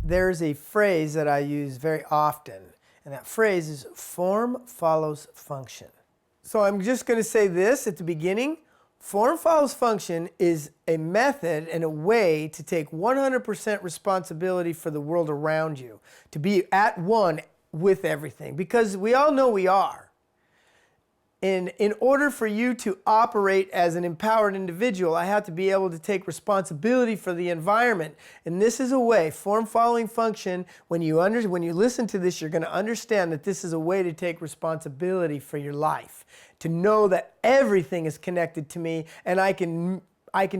There's a phrase that I use very often, and that phrase is form follows function. So I'm just going to say this at the beginning. Form follows function is a method and a way to take 100% responsibility for the world around you, to be at one with everything, because we all know we are. And in order for you to operate as an empowered individual, I have to be able to take responsibility for the environment. And this is a way, form following function, when you listen to this, you're going to understand that this is a way to take responsibility for your life. To know that everything is connected to me and I can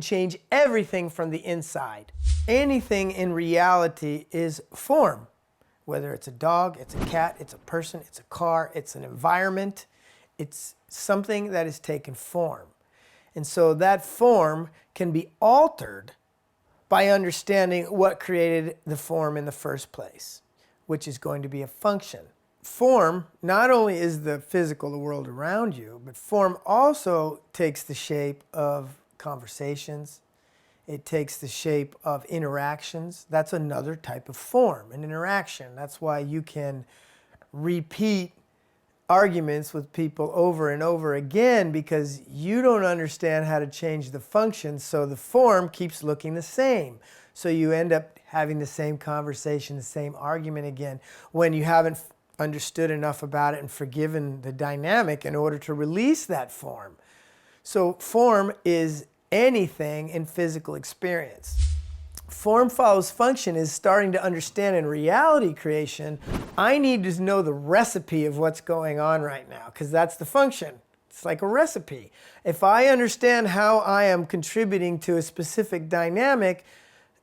change everything from the inside. Anything in reality is form. Whether it's a dog, it's a cat, it's a person, it's a car, it's an environment. It's something that has taken form. And so that form can be altered by understanding what created the form in the first place, which is going to be a function. Form not only is the physical, the world around you, but form also takes the shape of conversations. It takes the shape of interactions. That's another type of form, an interaction. That's why you can repeat arguments with people over and over again, because you don't understand how to change the function, so the form keeps looking the same. So you end up having the same conversation, the same argument again, when you haven't understood enough about it and forgiven the dynamic in order to release that form. So form is anything in physical experience. Form follows function is starting to understand in reality creation, I need to know the recipe of what's going on right now, because that's the function. It's like a recipe. If I understand how I am contributing to a specific dynamic,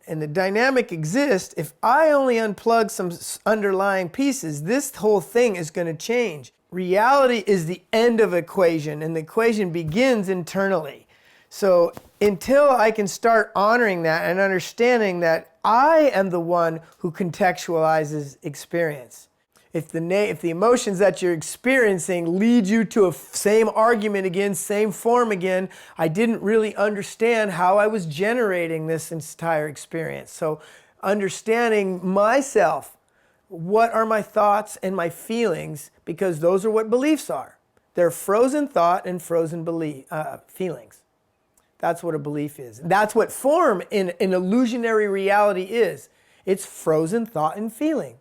and the dynamic exists, if I only unplug some underlying pieces, this whole thing is going to change. Reality is the end of equation, and the equation begins internally. So until I can start honoring that and understanding that I am the one who contextualizes experience. If the emotions that you're experiencing lead you to a same argument again, same form again, I didn't really understand how I was generating this entire experience. So understanding myself, what are my thoughts and my feelings, because those are what beliefs are. They're frozen thought and frozen feelings. That's what a belief is. That's what form in an illusionary reality is. It's frozen thought and feeling.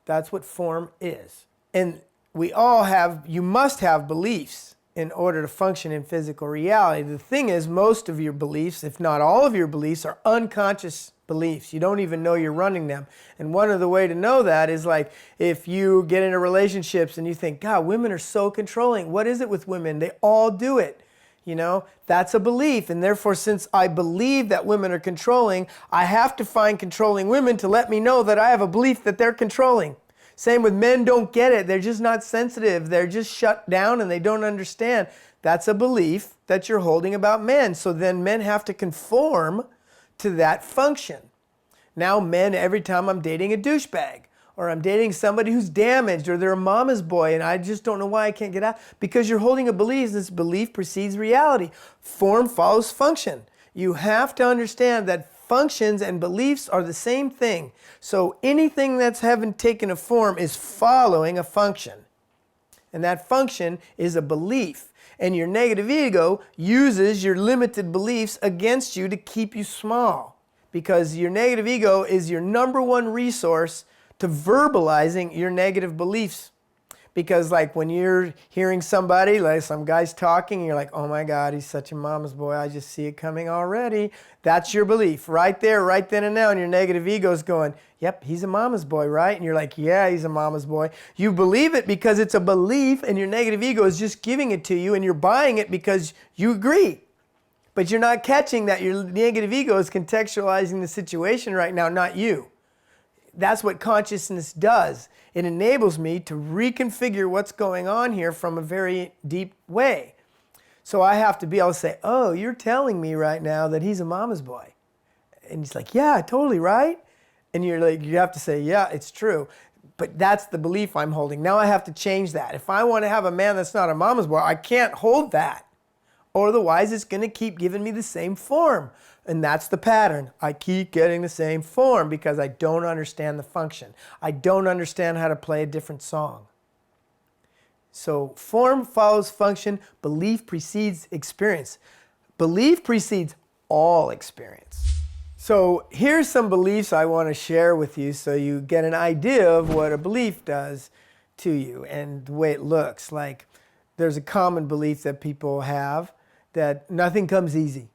That's what form is. And you must have beliefs in order to function in physical reality. The thing is, most of your beliefs, if not all of your beliefs, are unconscious beliefs. You don't even know you're running them. And one of the way to know that is like if you get into relationships and you think, God, women are so controlling. What is it with women? They all do it. You know, that's a belief. And therefore, since I believe that women are controlling, I have to find controlling women to let me know that I have a belief that they're controlling. Same with men, don't get it. They're just not sensitive. They're just shut down and they don't understand. That's a belief that you're holding about men. So then men have to conform to that function. Now men, every time I'm dating a douchebag, or I'm dating somebody who's damaged, or they're a mama's boy and I just don't know why I can't get out. Because you're holding a belief, this belief precedes reality. Form follows function. You have to understand that functions and beliefs are the same thing. So anything that's haven't taken a form is following a function. And that function is a belief. And your negative ego uses your limited beliefs against you to keep you small. Because your negative ego is your number one resource to verbalizing your negative beliefs. Because like when you're hearing somebody, like some guy's talking, and you're like, oh my God, he's such a mama's boy, I just see it coming already. That's your belief right there, right then and now, and your negative ego's going, yep, he's a mama's boy, right? And you're like, yeah, he's a mama's boy. You believe it because it's a belief, and your negative ego is just giving it to you, and you're buying it because you agree. But you're not catching that your negative ego is contextualizing the situation right now, not you. That's what consciousness does. It enables me to reconfigure what's going on here from a very deep way. So I have to be able to say, oh, you're telling me right now that he's a mama's boy. And he's like, yeah, totally, right? And you're like, you have to say, yeah, it's true. But that's the belief I'm holding. Now I have to change that. If I want to have a man that's not a mama's boy, I can't hold that. Or otherwise, it's going to keep giving me the same form. And that's the pattern. I keep getting the same form because I don't understand the function. I don't understand how to play a different song. So form follows function. Belief precedes experience. Belief precedes all experience. So here's some beliefs I want to share with you so you get an idea of what a belief does to you and the way it looks. Like there's a common belief that people have that nothing comes easy.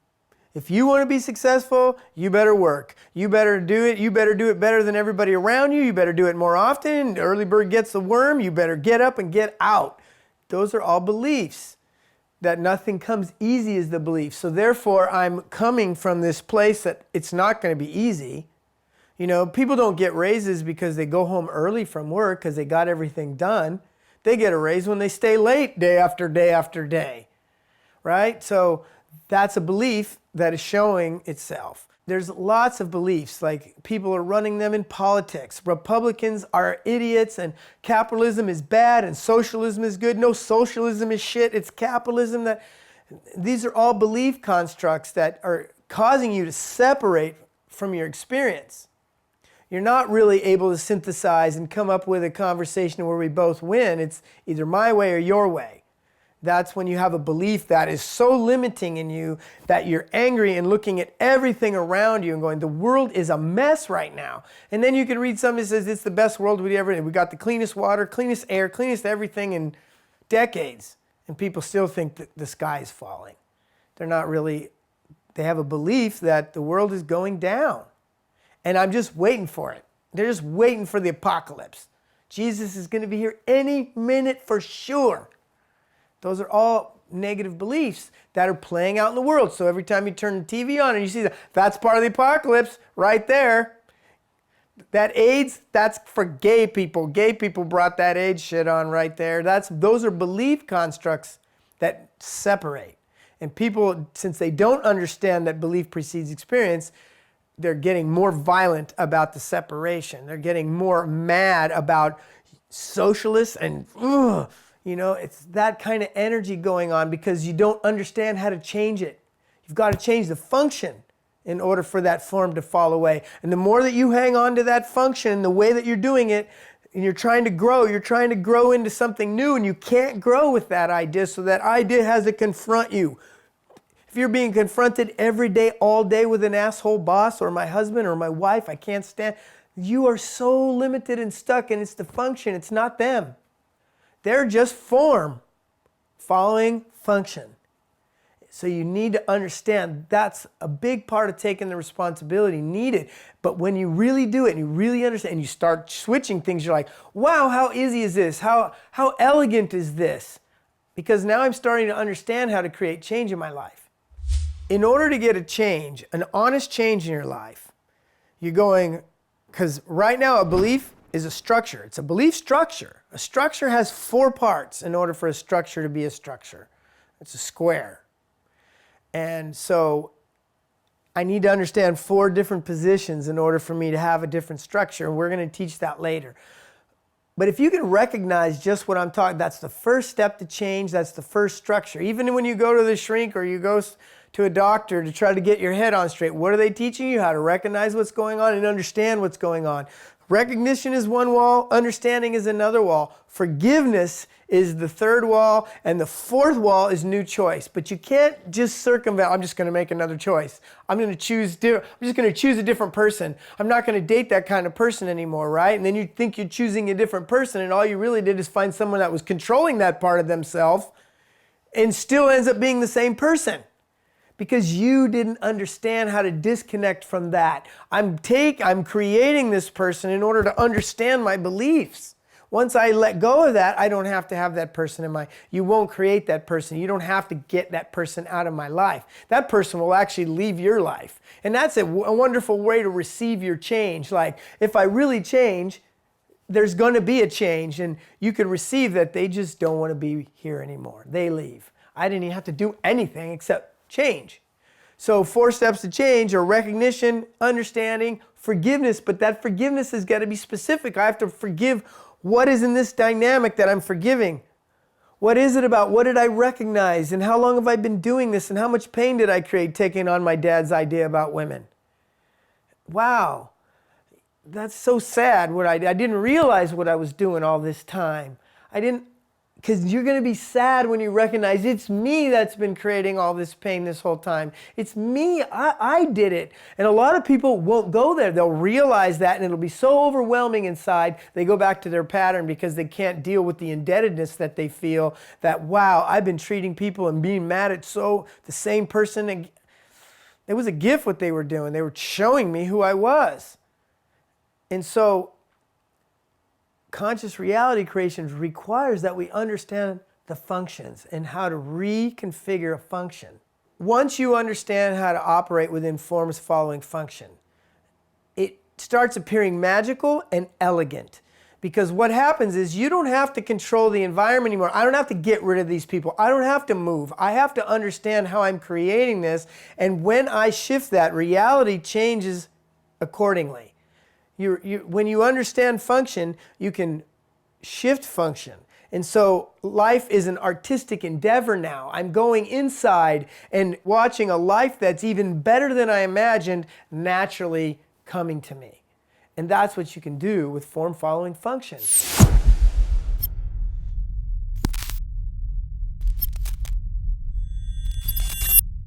If you want to be successful, you better work. You better do it. You better do it better than everybody around you. You better do it more often. The early bird gets the worm. You better get up and get out. Those are all beliefs. That nothing comes easy is the belief. So therefore, I'm coming from this place that it's not going to be easy. You know, people don't get raises because they go home early from work because they got everything done. They get a raise when they stay late day after day after day. Right? So that's a belief that is showing itself. There's lots of beliefs, like people are running them in politics. Republicans are idiots and capitalism is bad and socialism is good. No, socialism is shit. It's capitalism. These are all belief constructs that are causing you to separate from your experience. You're not really able to synthesize and come up with a conversation where we both win. It's either my way or your way. That's when you have a belief that is so limiting in you that you're angry and looking at everything around you and going, the world is a mess right now. And then you can read something that says it's the best world we ever had. We got the cleanest water, cleanest air, cleanest everything in decades. And people still think that the sky is falling. They're not really, they have a belief that the world is going down. And I'm just waiting for it. They're just waiting for the apocalypse. Jesus is going to be here any minute for sure. Those are all negative beliefs that are playing out in the world. So every time you turn the TV on and you see that's part of the apocalypse right there. That AIDS, that's for gay people. Gay people brought that AIDS shit on right there. Those are belief constructs that separate. And people, since they don't understand that belief precedes experience, they're getting more violent about the separation. They're getting more mad about socialists and you know, it's that kind of energy going on because you don't understand how to change it. You've got to change the function in order for that form to fall away. And the more that you hang on to that function, the way that you're doing it, and you're trying to grow into something new, and you can't grow with that idea, so that idea has to confront you. If you're being confronted every day, all day with an asshole boss or my husband or my wife, I can't stand, you are so limited and stuck, and it's the function, it's not them. They're just form following function. So you need to understand that's a big part of taking the responsibility needed. But when you really do it and you really understand and you start switching things, you're like, wow, how easy is this? How elegant is this? Because now I'm starting to understand how to create change in my life. In order to get a change, an honest change in your life, you're going, because right now a belief is a structure. It's a belief structure. A structure has 4 parts in order for a structure to be a structure. It's a square. And so I need to understand 4 different positions in order for me to have a different structure. And we're going to teach that later. But if you can recognize just what I'm talking, that's the first step to change. That's the first structure. Even when you go to the shrink or you go to a doctor to try to get your head on straight, what are they teaching you? How to recognize what's going on and understand what's going on. Recognition is one wall, understanding is another wall. Forgiveness is the 3rd wall, and the 4th wall is new choice. But you can't just circumvent, I'm just going to make another choice. I'm just going to choose a different person. I'm not going to date that kind of person anymore, right? And then you think you're choosing a different person, and all you really did is find someone that was controlling that part of themselves and still ends up being the same person. Because you didn't understand how to disconnect from that. I'm creating this person in order to understand my beliefs. Once I let go of that, I don't have to have that person in my, you won't create that person. You don't have to get that person out of my life. That person will actually leave your life. And that's a wonderful way to receive your change. Like, if I really change, there's going to be a change, and you can receive that they just don't want to be here anymore. They leave. I didn't even have to do anything except change. So 4 steps to change are recognition, understanding, forgiveness, but that forgiveness has got to be specific. I have to forgive what is in this dynamic that I'm forgiving. What is it about? What did I recognize? And how long have I been doing this? And how much pain did I create taking on my dad's idea about women? Wow, that's so sad. I didn't realize what I was doing all this time. Because you're going to be sad when you recognize it's me that's been creating all this pain this whole time. It's me. I did it. And a lot of people won't go there. They'll realize that, and it'll be so overwhelming inside, they go back to their pattern because they can't deal with the indebtedness that they feel that, wow, I've been treating people and being mad at the same person. It was a gift what they were doing. They were showing me who I was. And so conscious reality creation requires that we understand the functions and how to reconfigure a function. Once you understand how to operate within forms following function, it starts appearing magical and elegant. Because what happens is you don't have to control the environment anymore. I don't have to get rid of these people. I don't have to move. I have to understand how I'm creating this. And when I shift that, reality changes accordingly. When you understand function, you can shift function. And so life is an artistic endeavor now. I'm going inside and watching a life that's even better than I imagined naturally coming to me. And that's what you can do with form following function.